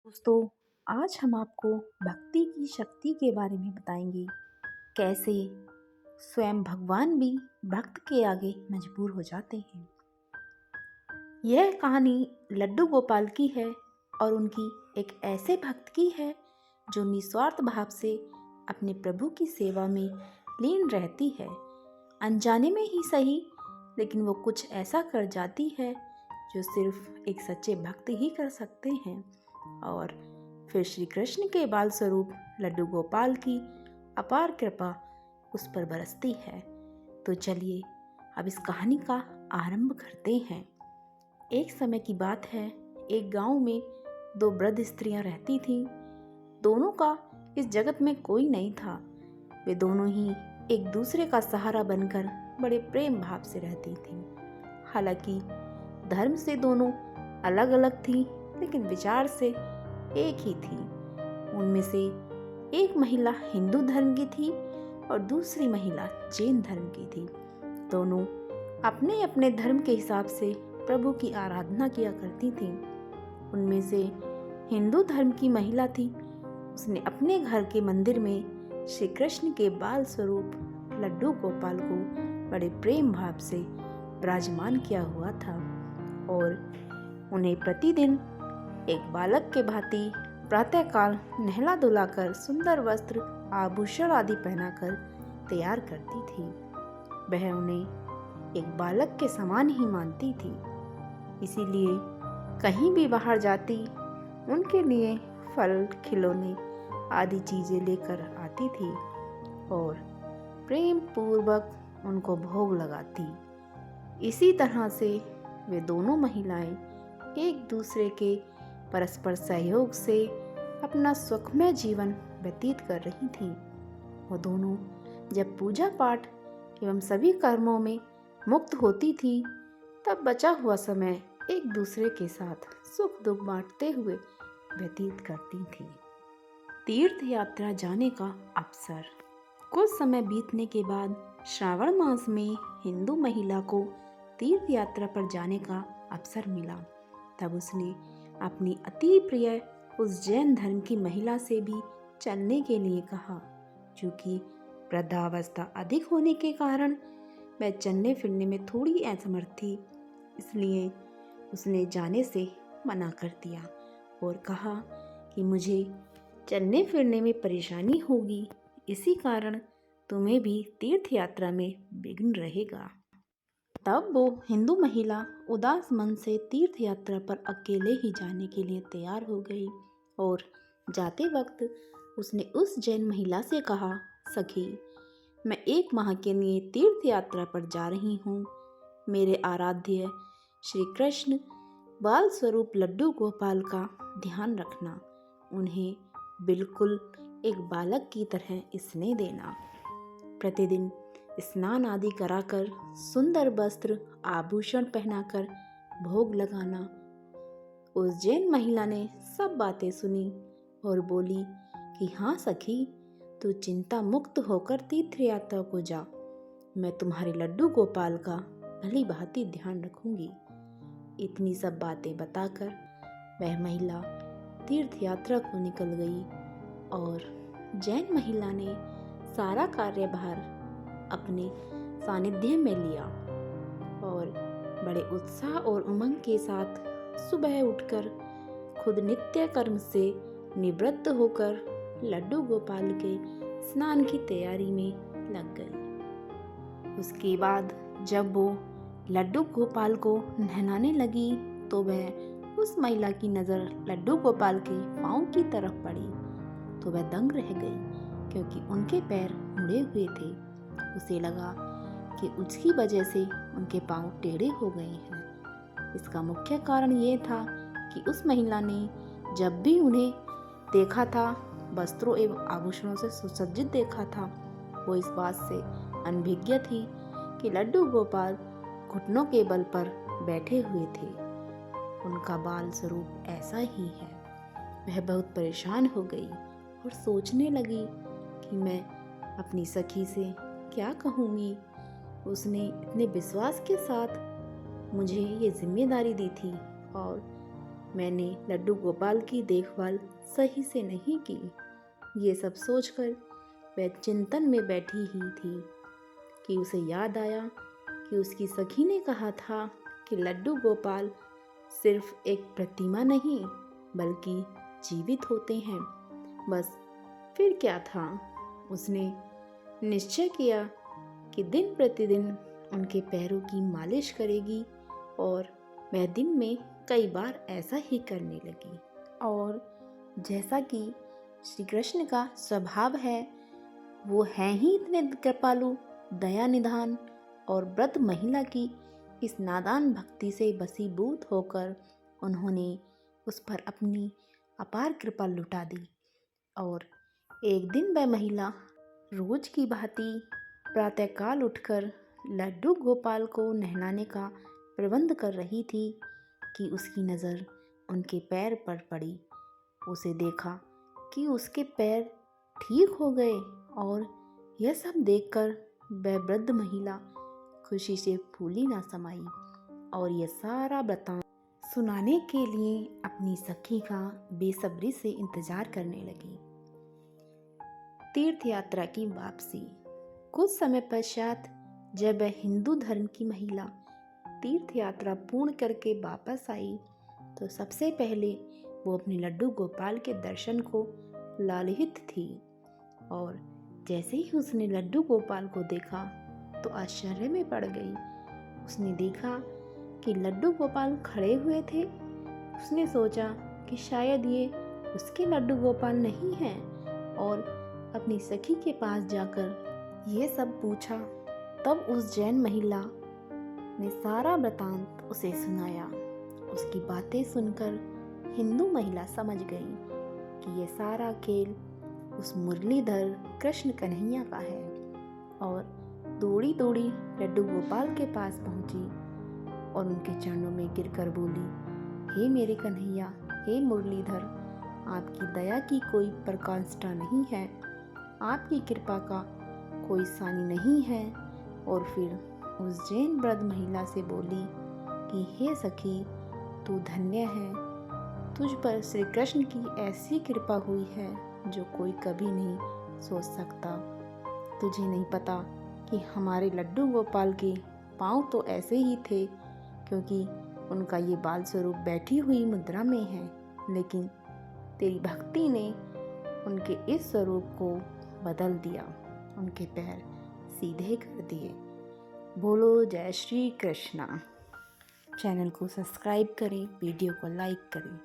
दोस्तों, आज हम आपको भक्ति की शक्ति के बारे में बताएंगे। कैसे स्वयं भगवान भी भक्त के आगे मजबूर हो जाते हैं। यह कहानी लड्डू गोपाल की है और उनकी एक ऐसे भक्त की है जो निस्वार्थ भाव से अपने प्रभु की सेवा में लीन रहती है। अनजाने में ही सही, लेकिन वो कुछ ऐसा कर जाती है जो सिर्फ एक सच्चे भक्त ही कर सकते हैं। और फिर श्री कृष्ण के बाल स्वरूप लड्डू गोपाल की अपार कृपा उस पर बरसती है। तो चलिए अब इस कहानी का आरंभ करते हैं। एक समय की बात है, एक गांव में दो वृद्ध स्त्रियां रहती थीं। दोनों का इस जगत में कोई नहीं था। वे दोनों ही एक दूसरे का सहारा बनकर बड़े प्रेम भाव से रहती थीं। हालांकि धर्म से दोनों अलग अलग थीं, लेकिन विचार से एक ही थी। उनमें से एक महिला हिंदू धर्म की थी और दूसरी महिला जैन धर्म की थी। दोनों अपने अपने धर्म के हिसाब से प्रभु की आराधना किया करती थीं। उनमें से हिंदू धर्म की महिला थी। उसने अपने घर के मंदिर में श्री कृष्ण के बाल स्वरूप लड्डू गोपाल को बड़े प्रेम भाव से विराजमान किया हुआ था और उन्हें प्रतिदिन एक बालक के भांति प्रातःकाल नहला धुलाकर सुंदर वस्त्र आभूषण आदि पहनाकर तैयार करती थी। वह उन्हें एक बालक के समान ही मानती थी, इसीलिए कहीं भी बाहर जाती उनके लिए फल खिलौने आदि चीजें लेकर आती थी और प्रेम पूर्वक उनको भोग लगाती। इसी तरह से वे दोनों महिलाएं एक दूसरे के परस्पर सहयोग से अपना सुखमय जीवन व्यतीत कर रही थीं। वो दोनों जब पूजा पाठ एवं सभी कर्मों में मुक्त होती थी, तब बचा हुआ समय एक दूसरे के साथ सुख दुख बांटते हुए व्यतीत करती थी। तीर्थ यात्रा जाने का अवसर। कुछ समय बीतने के बाद श्रावण मास में हिंदू महिला को तीर्थ यात्रा पर जाने का अवसर मिला। तब उसने अपनी अति प्रिय उस जैन धर्म की महिला से भी चलने के लिए कहा। चूंकि वृद्धावस्था अधिक होने के कारण वह चलने फिरने में थोड़ी असमर्थ थी, इसलिए उसने जाने से मना कर दिया और कहा कि मुझे चलने फिरने में परेशानी होगी, इसी कारण तुम्हें भी तीर्थ यात्रा में विघ्न रहेगा। तब वो हिंदू महिला उदास मन से तीर्थ यात्रा पर अकेले ही जाने के लिए तैयार हो गई और जाते वक्त उसने उस जैन महिला से कहा, सखी, मैं 1 माह के लिए तीर्थ यात्रा पर जा रही हूँ। मेरे आराध्य श्री कृष्ण बाल स्वरूप लड्डू गोपाल का ध्यान रखना। उन्हें बिल्कुल एक बालक की तरह स्नेह देना। प्रतिदिन स्नान आदि कराकर सुंदर वस्त्र आभूषण पहनाकर भोग लगाना। उस जैन महिला ने सब बातें सुनी और बोली कि हाँ सखी, तू चिंता मुक्त होकर तीर्थ यात्रा को जा। मैं तुम्हारे लड्डू गोपाल का भली भांति ध्यान रखूंगी। इतनी सब बातें बताकर वह महिला तीर्थ यात्रा को निकल गई और जैन महिला ने सारा कार्यभार अपने सानिध्य में लिया और बड़े उत्साह और उमंग के साथ सुबह उठकर खुद नित्य कर्म से निवृत्त होकर लड्डू गोपाल के स्नान की तैयारी में लग गई। उसके बाद जब वो लड्डू गोपाल को नहलाने लगी तो वह उस महिला की नज़र लड्डू गोपाल के पाँव की तरफ पड़ी तो वह दंग रह गई, क्योंकि उनके पैर मुड़े हुए थे। उसे लगा कि उसकी वजह से उनके पांव टेढ़े हो गए हैं। इसका मुख्य कारण ये था कि उस महिला ने जब भी उन्हें देखा था, वस्त्रों एवं आभूषणों से सुसज्जित देखा था, वो इस बात से अनभिज्ञ थी कि लड्डू गोपाल घुटनों के बल पर बैठे हुए थे। उनका बाल स्वरूप ऐसा ही है। वह बहुत परेशान हो गई और सोचने लगी कि मैं अपनी सखी से क्या कहूँगी। उसने इतने विश्वास के साथ मुझे ये जिम्मेदारी दी थी और मैंने लड्डू गोपाल की देखभाल सही से नहीं की। ये सब सोचकर वह चिंतन में बैठी ही थी कि उसे याद आया कि उसकी सखी ने कहा था कि लड्डू गोपाल सिर्फ एक प्रतिमा नहीं बल्कि जीवित होते हैं। बस फिर क्या था, उसने निश्चय किया कि दिन प्रतिदिन उनके पैरों की मालिश करेगी और वह दिन में कई बार ऐसा ही करने लगी। और जैसा कि श्री कृष्ण का स्वभाव है, वो हैं ही इतने कृपालु, दया निधान और वृद्ध महिला की इस नादान भक्ति से वशीभूत होकर उन्होंने उस पर अपनी अपार कृपा लुटा दी। और एक दिन वह महिला रोज की भांति प्रातःकाल उठकर लड्डू गोपाल को नहलाने का प्रबंध कर रही थी कि उसकी नज़र उनके पैर पर पड़ी। उसे देखा कि उसके पैर ठीक हो गए और यह सब देखकर वह वृद्ध महिला खुशी से फूली ना समाई और यह सारा वृतांत सुनाने के लिए अपनी सखी का बेसब्री से इंतजार करने लगी। तीर्थ यात्रा की वापसी। कुछ समय पश्चात जब वह हिंदू धर्म की महिला तीर्थ यात्रा पूर्ण करके वापस आई तो सबसे पहले वो अपने लड्डू गोपाल के दर्शन को लालयित थी। और जैसे ही उसने लड्डू गोपाल को देखा तो आश्चर्य में पड़ गई। उसने देखा कि लड्डू गोपाल खड़े हुए थे। उसने सोचा कि शायद ये उसके लड्डू गोपाल नहीं हैं और अपनी सखी के पास जाकर ये सब पूछा। तब उस जैन महिला ने सारा वृतांत उसे सुनाया। उसकी बातें सुनकर हिंदू महिला समझ गई कि ये सारा खेल उस मुरलीधर कृष्ण कन्हैया का है और दौड़ी दौड़ी लड्डू गोपाल के पास पहुंची और उनके चरणों में गिरकर बोली, हे मेरे कन्हैया, हे मुरलीधर, आपकी दया की कोई प्रकाष्ठा नहीं है, आपकी कृपा का कोई सानी नहीं है। और फिर उस जैन वृद्ध महिला से बोली कि हे सखी, तू धन्य है, तुझ पर श्री कृष्ण की ऐसी कृपा हुई है जो कोई कभी नहीं सोच सकता। तुझे नहीं पता कि हमारे लड्डू गोपाल के पाँव तो ऐसे ही थे क्योंकि उनका ये बाल स्वरूप बैठी हुई मुद्रा में है, लेकिन तेरी भक्ति ने उनके इस स्वरूप को बदल दिया, उनके पैर सीधे कर दिए। बोलो जय श्री कृष्णा। चैनल को सब्सक्राइब करें, वीडियो को लाइक करें।